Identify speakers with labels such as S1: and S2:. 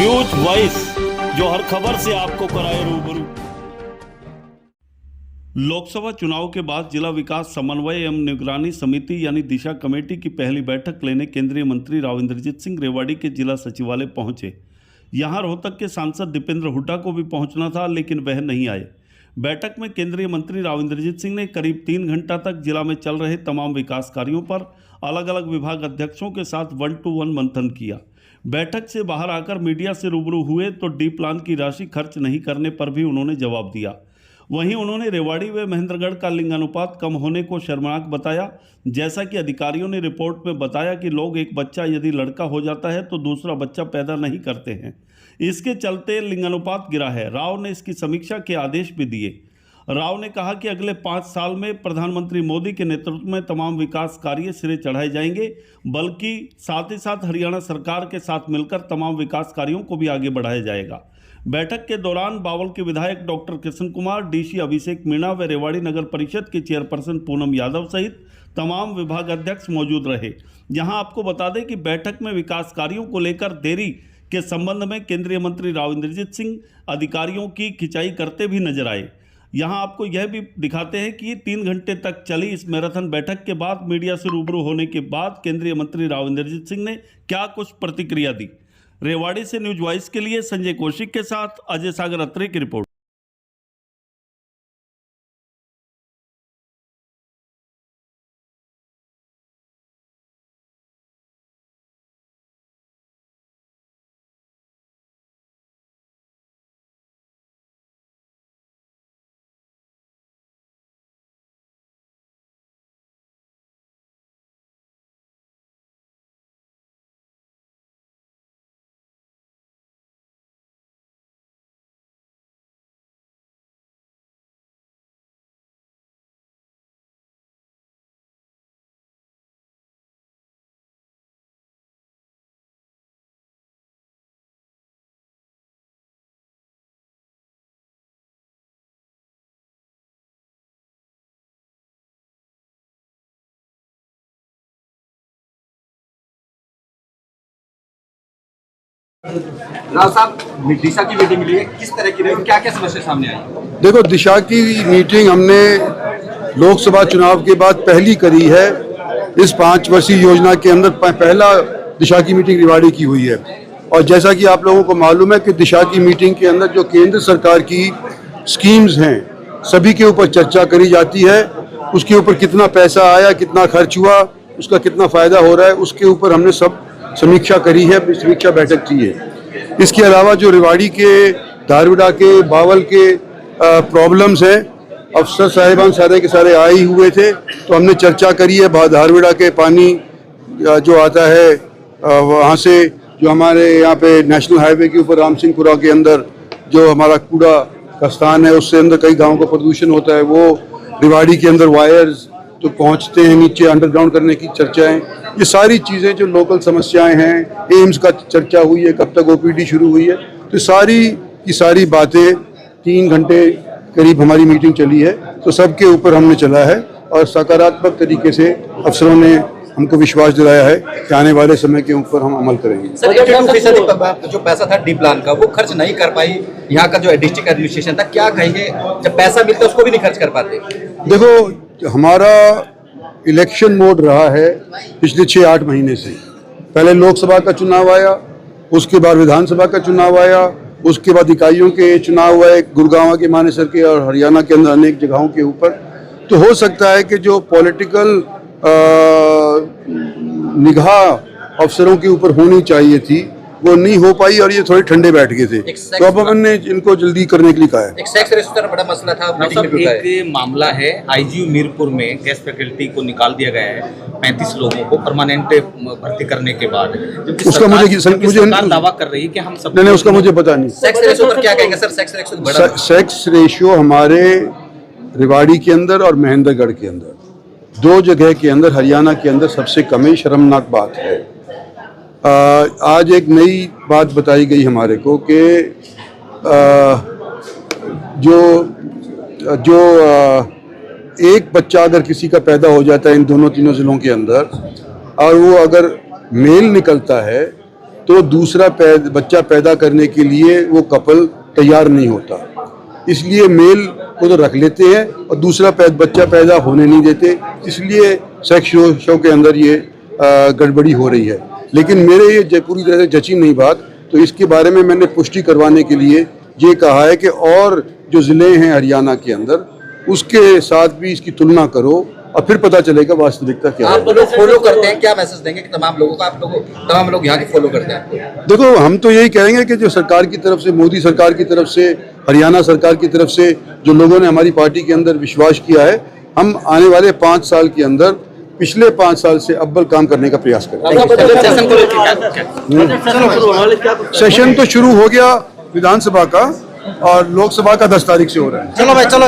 S1: News voice, जो हर खबर से आपको कराए रूबरू। लोकसभा चुनाव के बाद जिला विकास समन्वय एवं निगरानी समिति यानी दिशा कमेटी की पहली बैठक लेने केंद्रीय मंत्री राव इंद्रजीत सिंह रेवाड़ी के जिला सचिवालय पहुंचे। यहां रोहतक के सांसद दीपेंद्र हुड्डा को भी पहुंचना था, लेकिन वह नहीं आए। बैठक में केंद्रीय मंत्री राव इंद्रजीत सिंह ने करीब 3 घंटा तक जिला में चल रहे तमाम विकास कार्यों पर अलग अलग विभाग अध्यक्षों के साथ 1-to-1 मंथन किया। बैठक से बाहर आकर मीडिया से रूबरू हुए तो डी प्लान की राशि खर्च नहीं करने पर भी उन्होंने जवाब दिया। वहीं उन्होंने रेवाड़ी व महेंद्रगढ़ का लिंगानुपात कम होने को शर्मनाक बताया। जैसा कि अधिकारियों ने रिपोर्ट में बताया कि लोग एक बच्चा यदि लड़का हो जाता है तो दूसरा बच्चा पैदा नहीं करते हैं, इसके चलते लिंगानुपात गिरा है। राव ने इसकी समीक्षा के आदेश भी दिए। राव ने कहा कि अगले 5 साल में प्रधानमंत्री मोदी के नेतृत्व में तमाम विकास कार्य सिरे चढ़ाए जाएंगे, बल्कि साथ ही साथ हरियाणा सरकार के साथ मिलकर तमाम विकास कार्यों को भी आगे बढ़ाया जाएगा। बैठक के दौरान बावल के विधायक डॉक्टर कृष्ण कुमार, डीसी अभिषेक मीणा व रेवाड़ी नगर परिषद की चेयरपर्सन पूनम यादव सहित तमाम विभाग अध्यक्ष मौजूद रहे। यहां आपको बता दें कि बैठक में विकास कार्यों को लेकर देरी के संबंध में केंद्रीय मंत्री राव इंद्रजीत सिंह अधिकारियों की खिंचाई करते भी नजर आए। यहां आपको यह भी दिखाते हैं कि 3 घंटे तक चली इस मैराथन बैठक के बाद मीडिया से रूबरू होने के बाद केंद्रीय मंत्री राव इंद्रजीत सिंह ने क्या कुछ प्रतिक्रिया दी। रेवाड़ी से न्यूज वॉइस के लिए संजय कौशिक के साथ अजय सागर अत्रे की रिपोर्ट।
S2: राव साहब, दिशा की मीटिंग लिए किस तरह की रही, क्या क्या समस्या सामने आई?
S3: देखो, दिशा की मीटिंग हमने लोकसभा चुनाव के बाद पहली करी है। इस 5 वर्षीय योजना के अंदर पहला दिशा की मीटिंग रेवाड़ी की हुई है। और जैसा कि आप लोगों को मालूम है कि दिशा की मीटिंग के अंदर जो केंद्र सरकार की स्कीम्स हैं सभी के ऊपर चर्चा करी जाती है। उसके ऊपर कितना पैसा आया, कितना खर्च हुआ, उसका कितना फ़ायदा हो रहा है, उसके ऊपर हमने सब समीक्षा करी है, समीक्षा बैठक की है। इसके अलावा जो रेवाड़ी के, धारविड़ा के, बावल के प्रॉब्लम्स हैं, अफसर साहिबान सारे के सारे आए हुए थे, तो हमने चर्चा करी है। धारविड़ा के पानी जो आता है वहाँ से जो हमारे यहाँ पे नेशनल हाईवे के ऊपर राम सिंहपुरा के अंदर जो हमारा कूड़ा का स्थान है, उससे अंदर कई गाँवों का प्रदूषण होता है, वो रेवाड़ी के अंदर वायर्स तो पहुँचते हैं नीचे, अंडरग्राउंड करने की चर्चाएं, ये सारी चीज़ें जो लोकल समस्याएं हैं, एम्स का चर्चा हुई है, कब तक ओपीडी शुरू हुई है, तो सारी की सारी बातें 3 घंटे करीब हमारी मीटिंग चली है। तो सबके ऊपर हमने चला है और सकारात्मक तरीके से अफसरों ने हमको विश्वास दिलाया है कि आने वाले समय के ऊपर हम अमल करेंगे।
S2: सर, 82% जो पैसा था डी प्लान का वो खर्च नहीं कर पाई यहाँ का जो डिस्ट्रिक्ट एडमिनिस्ट्रेशन था, क्या कहेंगे? जब पैसा मिलता है उसको भी नहीं खर्च कर पाते।
S3: देखो, हमारा इलेक्शन मोड रहा है पिछले 6-8 महीने से। पहले लोकसभा का चुनाव आया, उसके बाद विधानसभा का चुनाव आया, उसके बाद इकाइयों के चुनाव हुए गुड़गांव के, मानेसर के और हरियाणा के अंदर अनेक जगहों के ऊपर। तो हो सकता है कि जो पॉलिटिकल निगाह अफसरों के ऊपर होनी चाहिए थी वो नहीं हो पाई और ये थोड़े ठंडे बैठ गए थे, तो अब हमने इनको जल्दी करने के लिए कहा है।
S2: एक सेक्स रेशो का बड़ा मसला था,
S4: एक मामला है आईजीयू मीरपुर में गैस फैकल्टी को निकाल दिया गया है 35 लोगों को परमानेंट भर्ती करने के बाद।
S3: उसका मुझे
S4: दावा कर रही है कि हम सब
S3: नहीं, उसका मुझे पता नहीं।
S2: सेक्स रेशो पर क्या कहेंगे सर?
S3: सेक्स रेशियो हमारे रेवाड़ी के अंदर और महेंद्रगढ़ के अंदर 2 जगह के अंदर, हरियाणा के अंदर सबसे कम है। शर्मनाक बात है। आज एक नई बात बताई गई हमारे को कि जो एक बच्चा अगर किसी का पैदा हो जाता है इन दोनों तीनों जिलों के अंदर और वो अगर मेल निकलता है तो दूसरा बच्चा पैदा करने के लिए वो कपल तैयार नहीं होता, इसलिए मेल को तो रख लेते हैं और दूसरा बच्चा पैदा होने नहीं देते, इसलिए सेक्स शो के अंदर ये गड़बड़ी हो रही है। लेकिन मेरे ये पूरी तरह से जची नहीं बात, तो इसके बारे में मैंने पुष्टि करवाने के लिए ये कहा है कि और जो ज़िले हैं हरियाणा के अंदर उसके साथ भी इसकी तुलना करो और फिर पता चलेगा वास्तविकता क्या है।
S2: आप लोग फॉलो करते हैं, क्या मैसेज देंगे कि तमाम लोगों को, आप लोग तमाम लोग यहाँ के फॉलो करते हैं?
S3: देखो, हम तो यही कहेंगे कि जो सरकार की तरफ से, मोदी सरकार की तरफ से, हरियाणा सरकार की तरफ से जो लोगों ने हमारी पार्टी के अंदर विश्वास किया है, हम आने वाले 5 साल के अंदर पिछले 5 साल से अव्वल काम करने का प्रयास करेंगे। सेशन तो शुरू हो गया विधानसभा का और लोकसभा का 10 तारीख से हो रहा है।
S2: चलो भाई चलो।